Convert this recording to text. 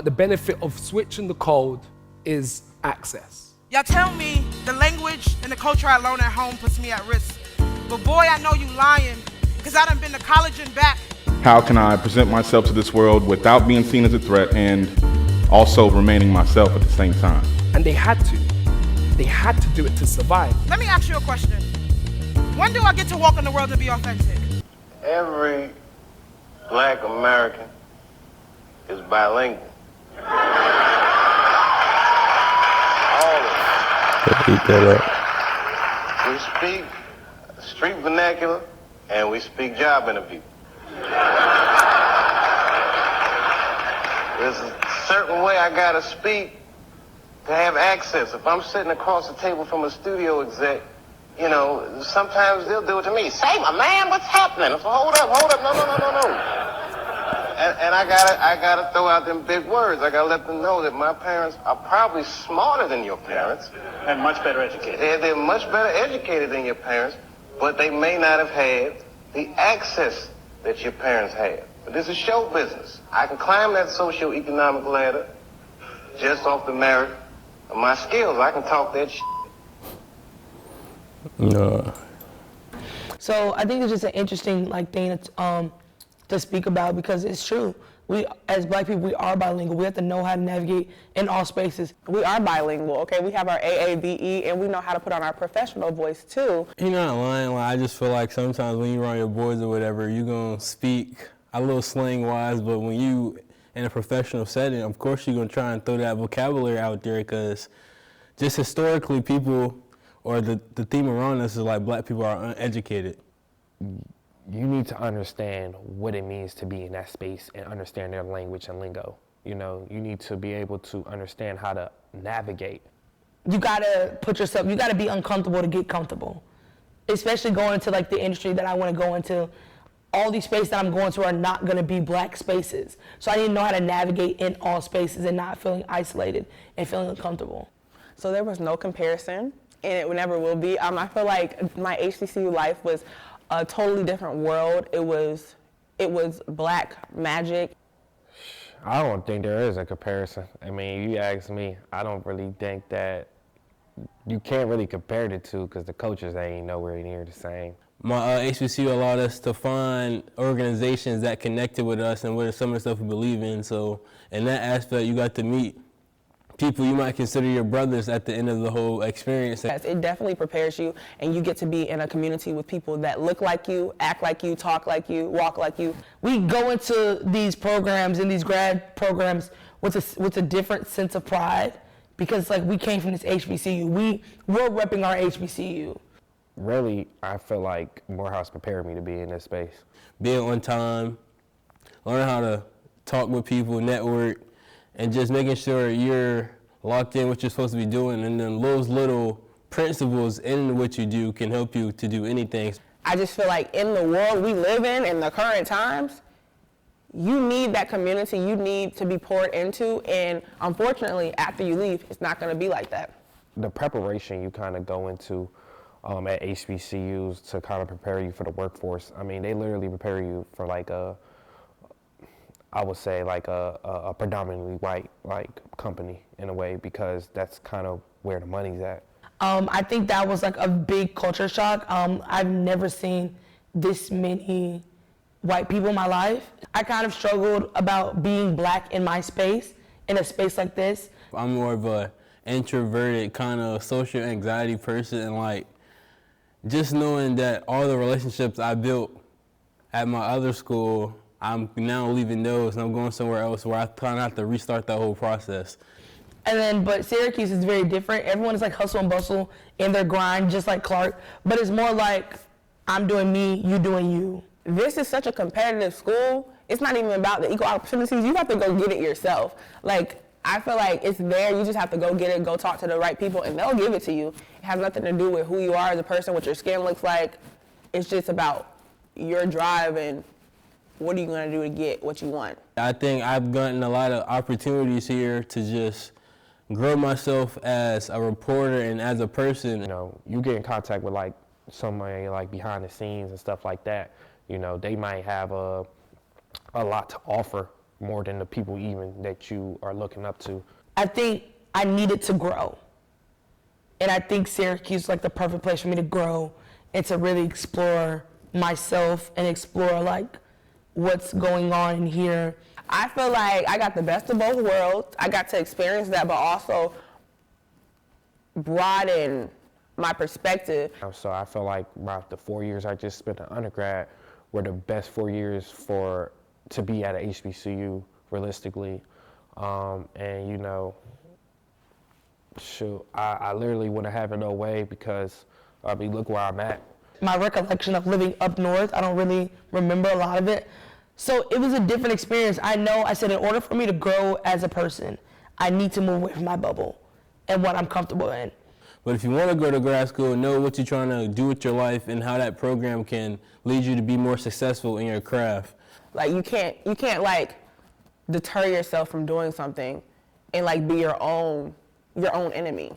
But the benefit of switching the code is access. Y'all tell me the language and the culture I learn at home puts me at risk. But boy, I know you lying, because I done been to college and back. How can I present myself to this world without being seen as a threat and also remaining myself at the same time? And they had to. They had to do it to survive. Let me ask you a question. When do I get to walk in the world and be authentic? Every black American is bilingual. All of us. Eat that up. We speak street vernacular and we speak job interview. There's a certain way I gotta speak to have access. If I'm sitting across the table from a studio exec, you know, sometimes they'll do it to me. Say, my man, what's happening? I say, hold up, no. And I gotta throw out them big words. I gotta let them know that my parents are probably smarter than your parents. And much better educated. They're much better educated than your parents, but they may not have had the access that your parents had. But this is show business. I can climb that socio-economic ladder just off the merit of my skills. I can talk that shit. No. So I think it's just an interesting thing to speak about, because it's true. We, as black people, we are bilingual. We have to know how to navigate in all spaces. We are bilingual, okay? We have our AAVE, and we know how to put on our professional voice, too. You're not lying. I just feel like sometimes when you're around your boys or whatever, you're going to speak a little slang-wise, but when you in a professional setting, of course you're going to try and throw that vocabulary out there, because just historically people, or the theme around us is like black people are uneducated. You need to understand what it means to be in that space and understand their language and lingo. You know, you need to be able to understand how to navigate. You gotta put yourself, you gotta be uncomfortable to get comfortable. Especially going into the industry that I wanna go into. All these spaces that I'm going to are not gonna be black spaces. So I need to know how to navigate in all spaces and not feeling isolated and feeling uncomfortable. So there was no comparison, and it never will be. I feel like my HBCU life was a totally different world. It was black magic. I don't think there is a comparison. I mean, you ask me, I don't really think that you can't really compare the two, because the coaches ain't nowhere near the same. My HBCU allowed us to find organizations that connected with us and with some of the stuff we believe in. So in that aspect, you got to meet people you might consider your brothers at the end of the whole experience. Yes, it definitely prepares you, and you get to be in a community with people that look like you, act like you, talk like you, walk like you. We go into these programs and these grad programs with a different sense of pride, because we came from this HBCU. We're repping our HBCU. Really, I feel like Morehouse prepared me to be in this space. Being on time, learn how to talk with people, network, and just making sure you're locked in what you're supposed to be doing, and then those little principles in what you do can help you to do anything. I just feel like in the world we live in the current times, you need that community, you need to be poured into, and unfortunately, after you leave, it's not gonna be like that. The preparation you kind of go into at HBCUs to kind of prepare you for the workforce, I mean, they literally prepare you for I would say a predominantly white company in a way, because that's kind of where the money's at. I think that was a big culture shock. I've never seen this many white people in my life. I kind of struggled about being black in my space, in a space like this. I'm more of a introverted kind of social anxiety person, and just knowing that all the relationships I built at my other school, I'm now leaving those and I'm going somewhere else where I kind of have to restart that whole process. But Syracuse is very different. Everyone is hustle and bustle in their grind, just like Clark. But it's more I'm doing me, you doing you. This is such a competitive school. It's not even about the equal opportunities. You have to go get it yourself. I feel like it's there. You just have to go get it, go talk to the right people, and they'll give it to you. It has nothing to do with who you are as a person, what your skin looks like. It's just about your drive and what are you going to do to get what you want. I think I've gotten a lot of opportunities here to just grow myself as a reporter and as a person. You know, you get in contact with somebody behind the scenes and stuff like that. You know, they might have a lot to offer, more than the people even that you are looking up to? I think I needed to grow. And I think Syracuse is like the perfect place for me to grow and to really explore myself and explore like what's going on in here. I feel like I got the best of both worlds. I got to experience that, but also broaden my perspective. So I feel like the 4 years I just spent in undergrad were the best 4 years to be at a HBCU realistically. And you know, shoot, I literally wouldn't have it no way because I mean, look where I'm at. My recollection of living up north, I don't really remember a lot of it. So it was a different experience. I said in order for me to grow as a person, I need to move away from my bubble and what I'm comfortable in. But if you want to go to grad school, know what you're trying to do with your life and how that program can lead you to be more successful in your craft. Like you can't like deter yourself from doing something and like be your own enemy.